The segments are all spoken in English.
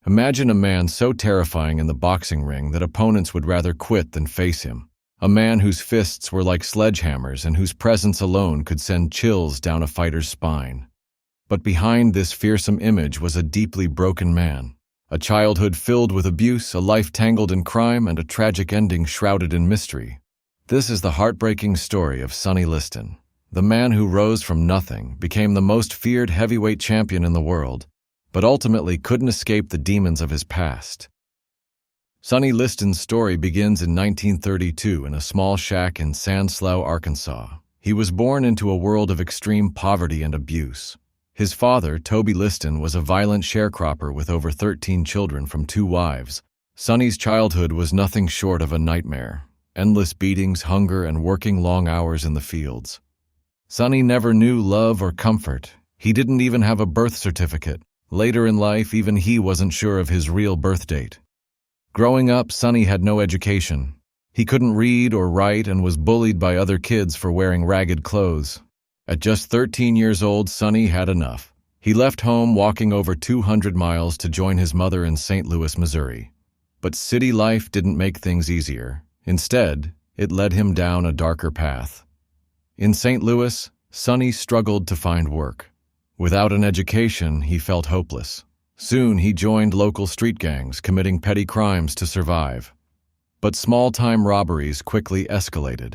Imagine a man so terrifying in the boxing ring that opponents would rather quit than face him. A man whose fists were like sledgehammers and whose presence alone could send chills down a fighter's spine. But behind this fearsome image was a deeply broken man. A childhood filled with abuse, a life tangled in crime, and a tragic ending shrouded in mystery. This is the heartbreaking story of Sonny Liston, the man who rose from nothing, became the most feared heavyweight champion in the world, but ultimately couldn't escape the demons of his past. Sonny Liston's story begins in 1932 in a small shack in Sanslow, Arkansas. He was born into a world of extreme poverty and abuse. His father, Toby Liston, was a violent sharecropper with over 13 children from 2 wives. Sonny's childhood was nothing short of a nightmare. Endless beatings, hunger, and working long hours in the fields. Sonny never knew love or comfort. He didn't even have a birth certificate. Later in life, even he wasn't sure of his real birth date. Growing up, Sonny had no education. He couldn't read or write and was bullied by other kids for wearing ragged clothes. At just 13 years old, Sonny had enough. He left home walking over 200 miles to join his mother in St. Louis, Missouri. But city life didn't make things easier. Instead, it led him down a darker path. In St. Louis, Sonny struggled to find work. Without an education, he felt hopeless. Soon, he joined local street gangs, committing petty crimes to survive. But small-time robberies quickly escalated.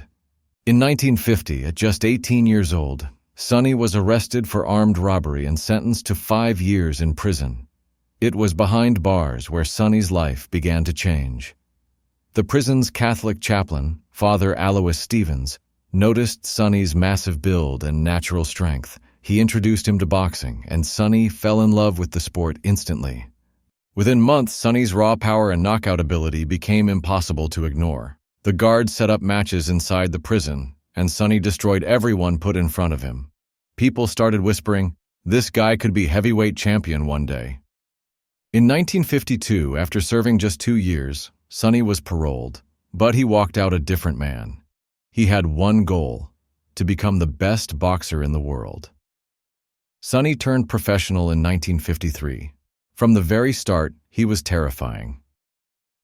In 1950, at just 18 years old, Sonny was arrested for armed robbery and sentenced to 5 years in prison. It was behind bars where Sonny's life began to change. The prison's Catholic chaplain, Father Alois Stevens, noticed Sonny's massive build and natural strength. He introduced him to boxing, and Sonny fell in love with the sport instantly. Within months, Sonny's raw power and knockout ability became impossible to ignore. The guards set up matches inside the prison, and Sonny destroyed everyone put in front of him. People started whispering, "This guy could be heavyweight champion one day." In 1952, after serving just 2 years, Sonny was paroled, but he walked out a different man. He had one goal: to become the best boxer in the world. Sonny turned professional in 1953. From the very start, he was terrifying.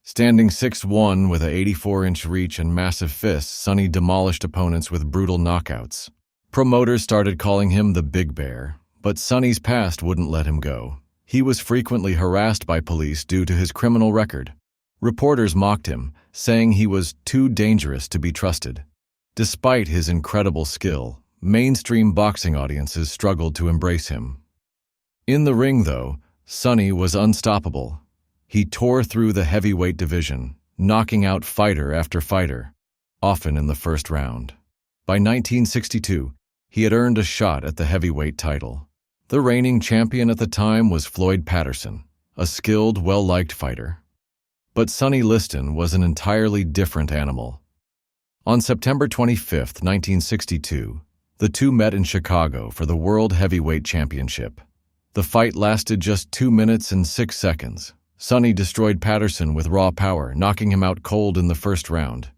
Standing 6'1" with an 84-inch reach and massive fists, Sonny demolished opponents with brutal knockouts. Promoters started calling him the Big Bear, but Sonny's past wouldn't let him go. He was frequently harassed by police due to his criminal record. Reporters mocked him, saying he was too dangerous to be trusted. Despite his incredible skill, mainstream boxing audiences struggled to embrace him. In the ring, though, Sonny was unstoppable. He tore through the heavyweight division, knocking out fighter after fighter, often in the first round. By 1962, he had earned a shot at the heavyweight title. The reigning champion at the time was Floyd Patterson, a skilled, well-liked fighter. But Sonny Liston was an entirely different animal. On September 25, 1962, the two met in Chicago for the World Heavyweight Championship. The fight lasted just 2 minutes and 6 seconds. Sonny destroyed Patterson with raw power, knocking him out cold in the first round.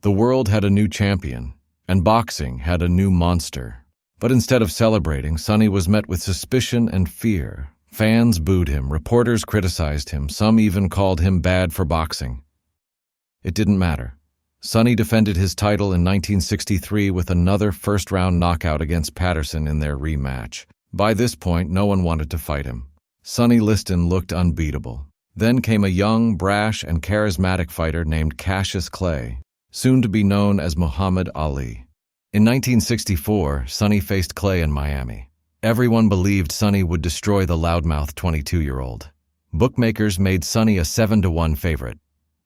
The world had a new champion, and boxing had a new monster. But instead of celebrating, Sonny was met with suspicion and fear. Fans booed him, reporters criticized him, some even called him bad for boxing. It didn't matter. Sonny defended his title in 1963 with another first-round knockout against Patterson in their rematch. By this point, no one wanted to fight him. Sonny Liston looked unbeatable. Then came a young, brash, and charismatic fighter named Cassius Clay, soon to be known as Muhammad Ali. In 1964, Sonny faced Clay in Miami. Everyone believed Sonny would destroy the loudmouth 22-year-old. Bookmakers made Sonny a 7-1 favorite.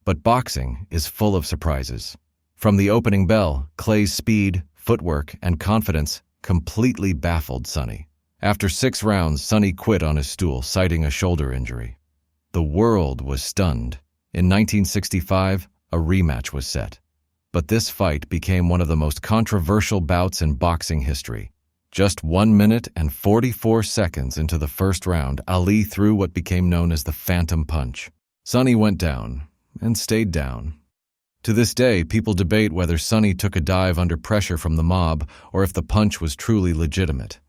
But boxing is full of surprises. From the opening bell, Clay's speed, footwork, and confidence completely baffled Sonny. After 6 rounds, Sonny quit on his stool, citing a shoulder injury. The world was stunned. In 1965, a rematch was set. But this fight became one of the most controversial bouts in boxing history. Just 1 minute and 44 seconds into the first round, Ali threw what became known as the Phantom Punch. Sonny went down, and stayed down. To this day, people debate whether Sonny took a dive under pressure from the mob or if the punch was truly legitimate.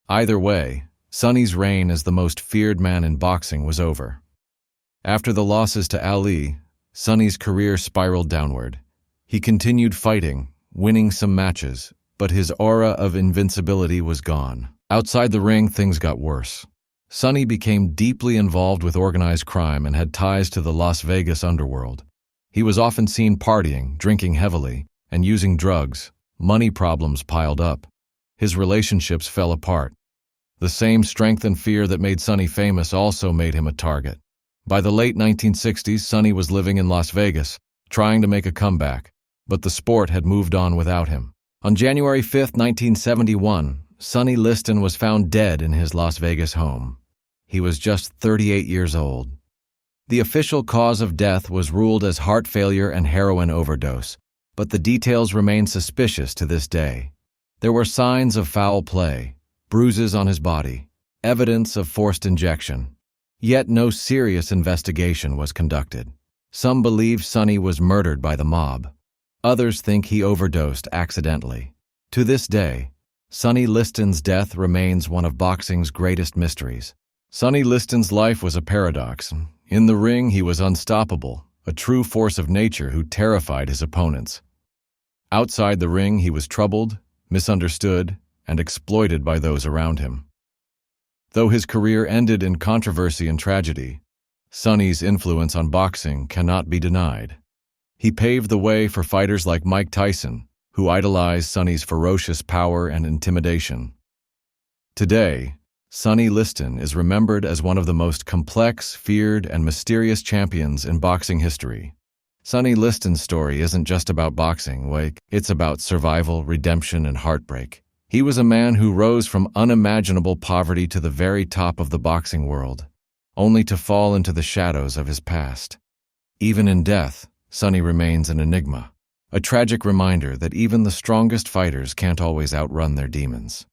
Either way, Sonny's reign as the most feared man in boxing was over. After the losses to Ali, Sonny's career spiraled downward. He continued fighting, winning some matches, but his aura of invincibility was gone. Outside the ring, things got worse. Sonny became deeply involved with organized crime and had ties to the Las Vegas underworld. He was often seen partying, drinking heavily, and using drugs. Money problems piled up. His relationships fell apart. The same strength and fear that made Sonny famous also made him a target. By the late 1960s, Sonny was living in Las Vegas, trying to make a comeback, but the sport had moved on without him. On January 5, 1971, Sonny Liston was found dead in his Las Vegas home. He was just 38 years old. The official cause of death was ruled as heart failure and heroin overdose, but the details remain suspicious to this day. There were signs of foul play, bruises on his body, evidence of forced injection. Yet no serious investigation was conducted. Some believe Sonny was murdered by the mob. Others think he overdosed accidentally. To this day, Sonny Liston's death remains one of boxing's greatest mysteries. Sonny Liston's life was a paradox. In the ring, he was unstoppable, a true force of nature who terrified his opponents. Outside the ring, he was troubled, misunderstood, and exploited by those around him. Though his career ended in controversy and tragedy, Sonny's influence on boxing cannot be denied. He paved the way for fighters like Mike Tyson, who idolized Sonny's ferocious power and intimidation. Today, Sonny Liston is remembered as one of the most complex, feared, and mysterious champions in boxing history. Sonny Liston's story isn't just about boxing, it's about survival, redemption, and heartbreak. He was a man who rose from unimaginable poverty to the very top of the boxing world, only to fall into the shadows of his past. Even in death, Sonny remains an enigma, a tragic reminder that even the strongest fighters can't always outrun their demons.